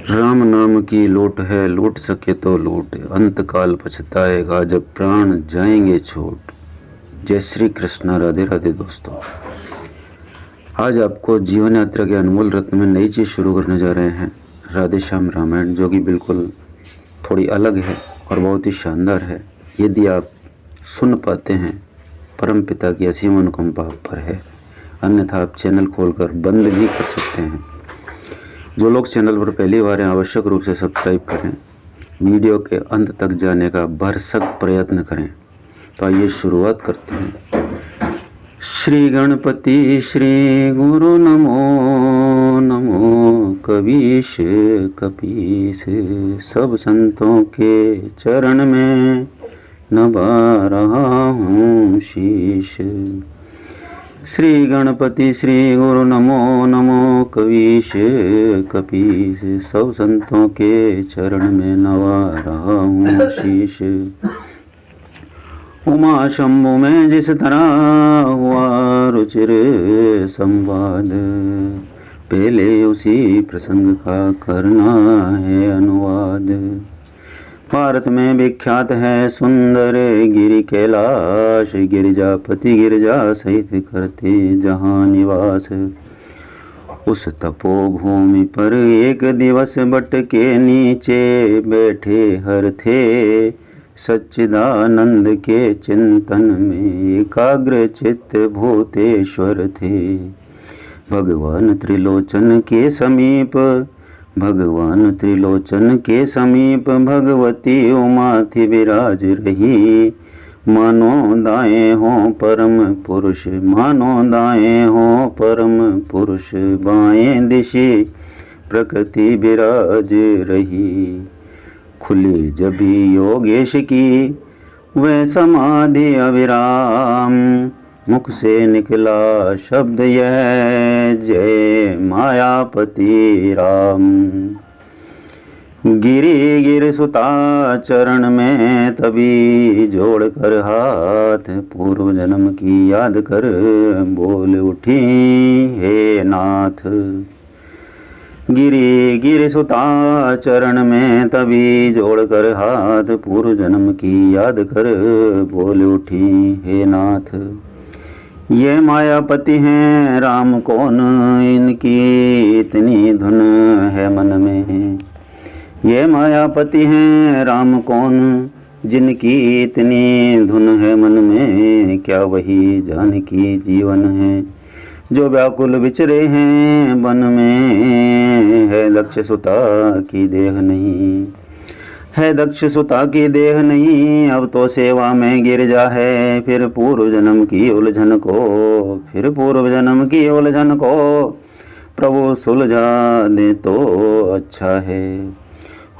राम नाम की लूट है, लूट सके तो लूट, अंत काल पछताएगा जब प्राण जाएंगे छूट। जय श्री कृष्ण। राधे राधे दोस्तों। आज आपको जीवन यात्रा के अनमोल रत्न में नई चीज़ शुरू करने जा रहे हैं, राधे श्याम रामायण, जो कि बिल्कुल थोड़ी अलग है और बहुत ही शानदार है। यदि आप सुन पाते हैं, परम पिता की असीम अनुकंपा आप पर है, अन्यथा आप चैनल खोलकर बंद भी कर सकते हैं। जो लोग चैनल पर पहली बार हैं, आवश्यक रूप से सब्सक्राइब करें, वीडियो के अंत तक जाने का भरसक प्रयत्न करें। तो आइए शुरुआत करते हैं। श्री गणपति श्री गुरु नमो नमो, कबीश कपीस सब संतों के चरण में नभा रहा हूँ शीश। श्री गणपति श्री गुरु नमो नमो, कवीश कपीस सब संतों के चरण में नवा रहा हूँ शीश। उमा शंभु में जिस तरह हुआ रुचिर संवाद, पहले उसी प्रसंग का करना है अनुवाद। भारत में विख्यात है सुंदर गिरि कैलाश, गिरिजापति गिरिजा सहित करते जहाँ निवास। उस तपोभूमि पर एक दिवस बट के नीचे बैठे हर थे, सच्चिदानंद के चिंतन में एकाग्र चित्त भूतेश्वर थे। भगवान त्रिलोचन के समीप, भगवान त्रिलोचन के समीप भगवती उमा थी विराज रही। मानो दाएं हो परम पुरुष, मानो दाएं हो परम पुरुष, बाएं दिशे प्रकृति विराज रही। खुली जभी योगेश की वह समाधि अविराम, मुख से निकला शब्द यह जय मायापति राम। गिरि गिर सुता चरण में तभी जोड़कर हाथ, पूर्व जन्म की याद कर बोल उठी हे नाथ। गिरि गिर सुता चरण में तभी जोड़कर हाथ, पूर्व जन्म की याद कर बोल उठी हे नाथ। ये मायापति हैं राम कौन, इनकी इतनी धुन है मन में। ये मायापति हैं राम कौन, जिनकी इतनी धुन है मन में। क्या वही जानकी जीवन है जो व्याकुल विचरे हैं वन में। है दक्ष सुता की देह नहीं, है दक्ष सुता की देह नहीं, अब तो सेवा में गिरजा है। फिर पूर्व जन्म की उलझन को, फिर पूर्व जन्म की उलझन को प्रभु सुलझा दे तो अच्छा है।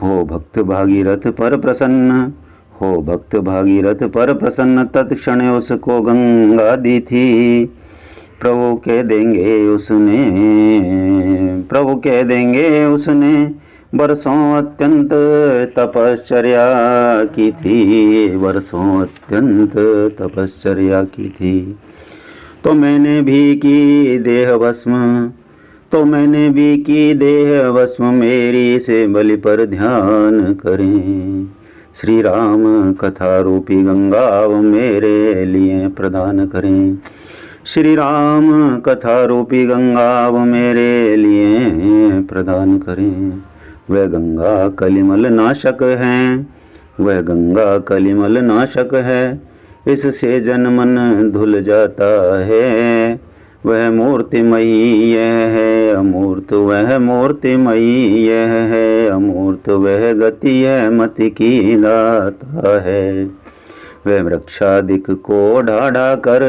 हो भक्त भागीरथ पर प्रसन्न, हो भक्त भागीरथ पर प्रसन्न, तत्क्षण उसको गंगा दी थी। प्रभु कह देंगे उसने, प्रभु कह देंगे उसने, बरसों अत्यंत तपश्चर्या की थी, बरसों अत्यंत तपश्चर्या की थी। तो मैंने भी की देह भस्म, तो मैंने भी की देह भस्म, मेरी से बलि पर ध्यान करें। श्री राम कथा रूपी गंगा वो मेरे लिए प्रदान करें। श्री राम कथा रूपी गंगा वो मेरे लिए प्रदान करें। वह गंगा कलिमल नाशक है, वह गंगा कलिमल नाशक है, इससे जन मन धुल जाता है। वह मूर्तिमयी यह है अमूर्त, वह मूर्तिमयी यह है अमूर्त, वह गति है मति की दाता है। वह वृक्षादिक को ढाढ़ा कर,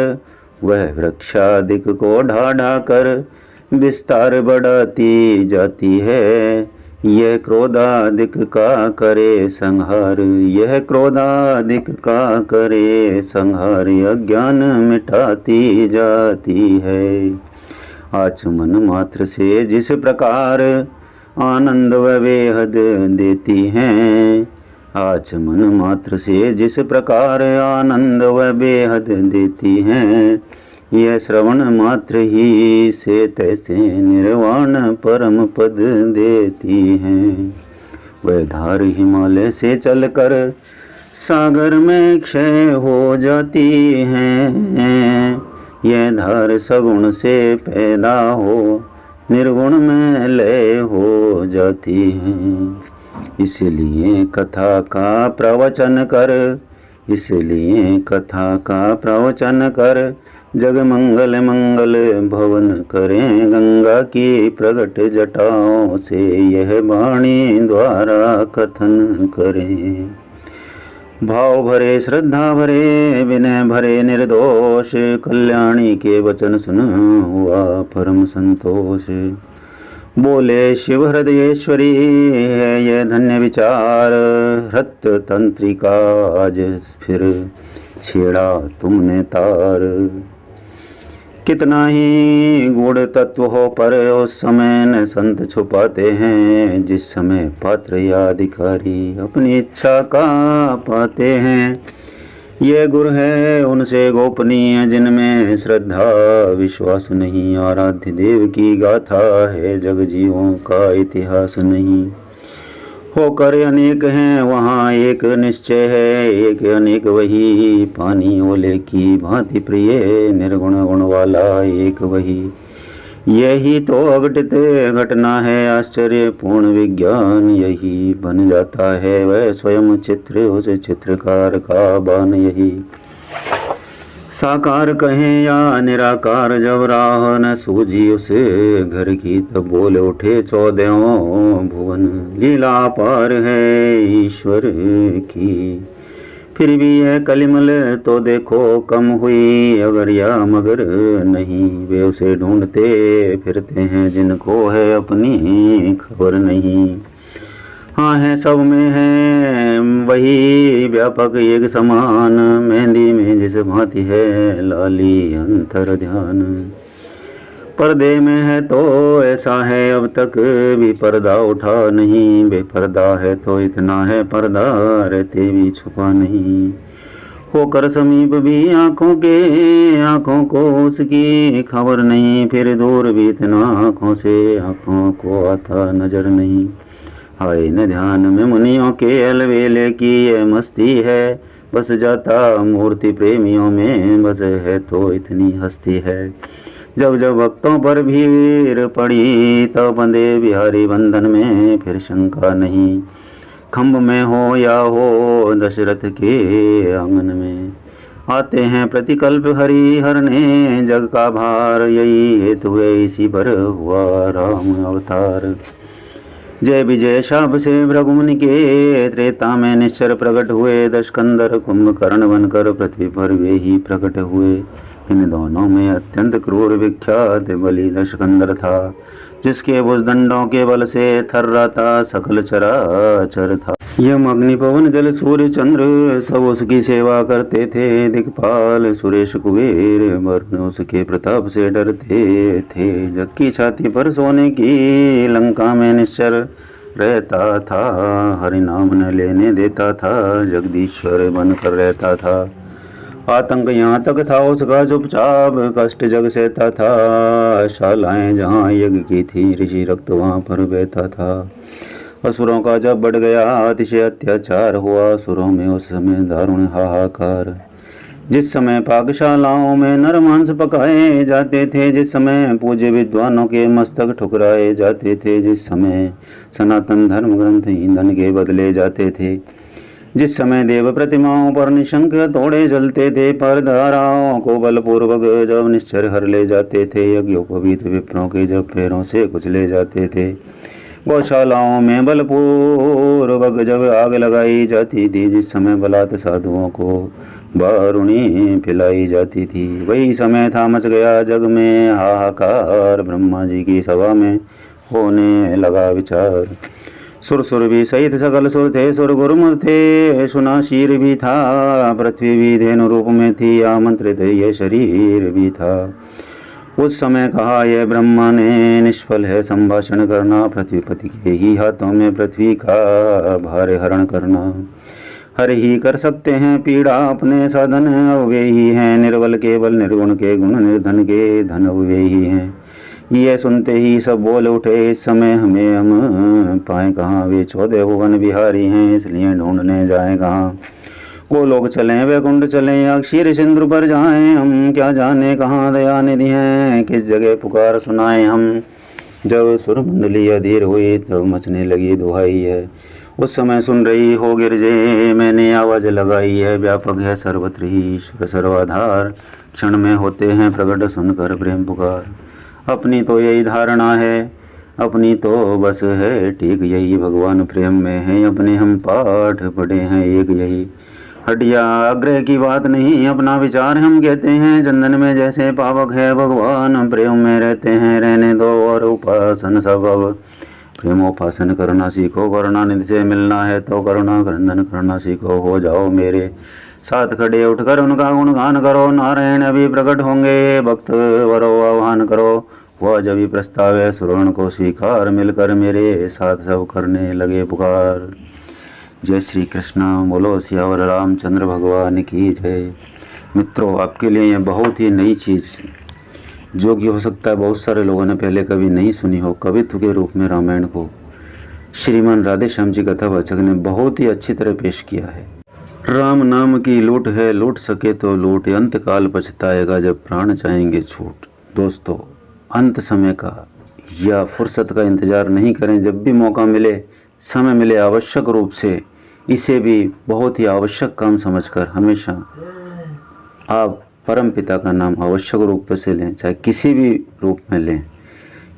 वह वृक्षादिक को ढाढ़ा कर विस्तार बढ़ाती जाती है। यह क्रोधादिक का करे संहार, यह क्रोधादिक का करे संहार, अज्ञान मिटाती जाती है। आचमन मात्र से जिस प्रकार आनंद व बेहद देती हैं, आचमन मात्र से जिस प्रकार आनंद व बेहद देती हैं, यह श्रवण मात्र ही से तैसे निर्वाण परम पद देती हैं। वह धार हिमालय से चलकर सागर में क्षय हो जाती हैं। यह धार सगुण से पैदा हो निर्गुण में लय हो जाती हैं। इसलिए कथा का प्रवचन कर, इसलिए कथा का प्रवचन कर, जग मंगल मंगल भवन करें। गंगा की प्रगट जटाओं से यह वाणी द्वारा कथन करें। भाव भरे श्रद्धा भरे विनय भरे निर्दोष, कल्याणी के वचन सुन हुआ परम संतोष। बोले शिव हृदयेश्वरी है यह धन्य विचार, हृत तंत्रिका आज फिर छेड़ा तुमने तार। कितना ही गूढ़ तत्व हो पर उस समय न संत छुपाते हैं, जिस समय पात्र या अधिकारी अपनी इच्छा का पाते हैं। ये गुर है उनसे गोपनीय जिनमें श्रद्धा विश्वास नहीं। आराध्य देव की गाथा है जग जीवों का इतिहास नहीं। होकर अनेक हैं वहाँ एक निश्चय है, एक अनेक वही। पानी ओले की भांति प्रिय निर्गुण गुण वाला एक वही। यही तो अघटित घटना है आश्चर्यपूर्ण विज्ञान। यही बन जाता है वह स्वयं चित्र, उस चित्रकार का बान यही। साकार कहें या निराकार, जब राह न सूझी उस घर की तब बोले उठे चौदहों भुवन। लीला पार है ईश्वर की, फिर भी यह कलिमल तो देखो कम हुई। अगर या मगर नहीं वे उसे ढूंढते फिरते हैं, जिनको है अपनी खबर नहीं। हाँ है सब में है वही व्यापक एक समान, मेहंदी में जिस भांति है लाली अंतर ध्यान। पर्दे में है तो ऐसा है अब तक भी पर्दा उठा नहीं। बेपर्दा है तो इतना है पर्दा रहते भी छुपा नहीं। होकर समीप भी आँखों को उसकी खबर नहीं। फिर दूर भी इतना आँखों से आँखों को आता नजर नहीं। हाय न ध्यान में मुनियों के अलवेले की यह मस्ती है। बस जाता मूर्ति प्रेमियों में बस है तो इतनी हस्ती है। जब जब भक्तों पर भीड़ पड़ी तब बंदे बिहारी बंधन में फिर शंका नहीं। खम्भ में हो या हो दशरथ के आंगन में, आते हैं प्रतिकल्प हरि हरने जग का भार। यही हेतु है इसी पर हुआ राम अवतार। जय विजय शाप से भृगुमुनि के त्रेता में निश्चर प्रकट हुए। दशकंदर कुंभकर्ण बनकर पृथ्वी पर वे ही प्रकट हुए। इन दोनों में अत्यंत क्रूर विख्यात बलि दशकंदर था, जिसके भुजदंडों के बल से थर्राता सकल चराचर था। यम अग्नि पवन जल सूर्य चंद्र सब उसकी सेवा करते थे। दिक्पाल सुरेश कुबेर वरुण उसके प्रताप से डरते थे। जग की छाती पर सोने की लंका में निश्चर रहता था। हरि नाम न लेने देता था, जगदीश्वर बनकर रहता था। आतंक यहाँ तक था उसका चुपचाप कष्ट जग सहता था। शालाएं जहाँ यज्ञ की थी ऋषि रक्त वहाँ पर बहता था। असुरों का जब बढ़ गया अतिशय अत्याचार हुआ, असुरों में उस समय दारुण हाहाकार। जिस समय पाकशालाओं में नर मांस पकाए जाते थे, जिस समय पूज्य विद्वानों के मस्तक ठुकराए जाते थे, जिस समय सनातन धर्म ग्रंथ ईंधन के बदले जाते थे, जिस समय देव प्रतिमाओं पर निशंक तोड़े जलते थे, पर धाराओं को बलपूर्वक जब निश्चर हर ले जाते थे, यज्ञोपवीत विप्रों के जब पैरों से कुचले जाते थे, गौशालाओं में बलपूर्वक जब आग लगाई जाती थी, जिस समय बलात् साधुओं को बारूणी पिलाई जाती थी, वही समय था मच गया जग में हाहाकार। ब्रह्मा जी की सभा में होने लगा विचार। सुर भी सहित सकल सुर थे, सुर गुरुमुर थे, सुना शीर भी था, पृथ्वी भी धेनु रूप में थी, आमंत्रित ये शरीर भी था। उस समय कहा यह ब्रह्मा ने, निष्फल है संभाषण करना, पृथ्वीपति के ही हाथों में पृथ्वी का भार हरण करना। हर ही कर सकते हैं पीड़ा अपने साधन, अब वे ही हैं निर्बल केवल, निर्गुण के गुण, निर्धन के धन अब वे ही हैं। ये सुनते ही सब बोल उठे, इस समय हमें हम पाए कहाँ, वे 14 भुवन बिहारी हैं, इसलिए ढूंढने जाए कहाँ। वो लोग चलें वैकुंठ चलें या क्षीर सिंधु पर जाएं, हम क्या जाने कहाँ दया निधि हैं, किस जगह पुकार सुनाएं हम। जब सुर मंडली अधीर हुई तब मचने लगी दुहाई है, उस समय सुन रही हो गिरजे, मैंने आवाज लगाई है, व्यापक है सर्वत्र ही ईश्वर सर्वाधार, क्षण में होते हैं प्रकट सुनकर प्रेम पुकार। अपनी तो यही धारणा है, अपनी तो बस है ठीक यही, भगवान प्रेम में है, अपने हम पाठ पढ़े हैं एक यही। हटिया आग्रह की बात नहीं, अपना विचार हम कहते हैं, चंदन में जैसे पावक है भगवान, हम प्रेम में रहते हैं, रहने दो और उपासन सब। अब प्रेमोपासन करना सीखो, करुणानिधि से मिलना है तो करुणा क्रंदन करना सीखो। हो जाओ मेरे साथ खड़े, उठकर उनका गुणगान करो, नारायण अभी प्रकट होंगे, भक्त वरो आह्वान करो, वह जब भी प्रस्ताव है श्रवण को स्वीकार, मिलकर मेरे साथ सब करने लगे पुकार। जय श्री कृष्ण, बोलो सियावर रामचंद्र भगवान की जय। मित्रों, आपके लिए ये बहुत ही नई चीज़, जो कि हो सकता है बहुत सारे लोगों ने पहले कभी नहीं सुनी हो, कवित्व के रूप में रामायण को श्रीमान राधे श्याम जी कथावाचक ने बहुत ही अच्छी तरह पेश किया है। राम नाम की लूट है, लूट सके तो लूट, अंत काल पछताएगा जब प्राण जाएंगे छूट। दोस्तों, अंत समय का या फुर्सत का इंतज़ार नहीं करें, जब भी मौका मिले, समय मिले, आवश्यक रूप से इसे भी बहुत ही आवश्यक काम समझकर हमेशा आप परम पिता का नाम आवश्यक रूप से लें, चाहे किसी भी रूप में लें।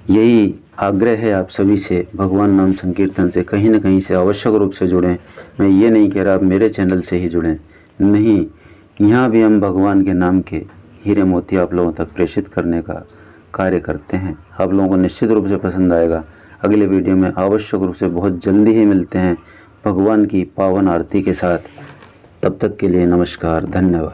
यही आग्रह है आप सभी से, भगवान नाम संकीर्तन से कहीं न कहीं से आवश्यक रूप से जुड़ें। मैं ये नहीं कह रहा आप मेरे चैनल से ही जुड़ें, नहीं, यहाँ भी हम भगवान के नाम के हीरे मोती आप लोगों तक प्रेषित करने का कार्य करते हैं। आप लोगों को निश्चित रूप से पसंद आएगा। अगले वीडियो में आवश्यक रूप से बहुत जल्दी ही मिलते हैं भगवान की पावन आरती के साथ। तब तक के लिए नमस्कार, धन्यवाद।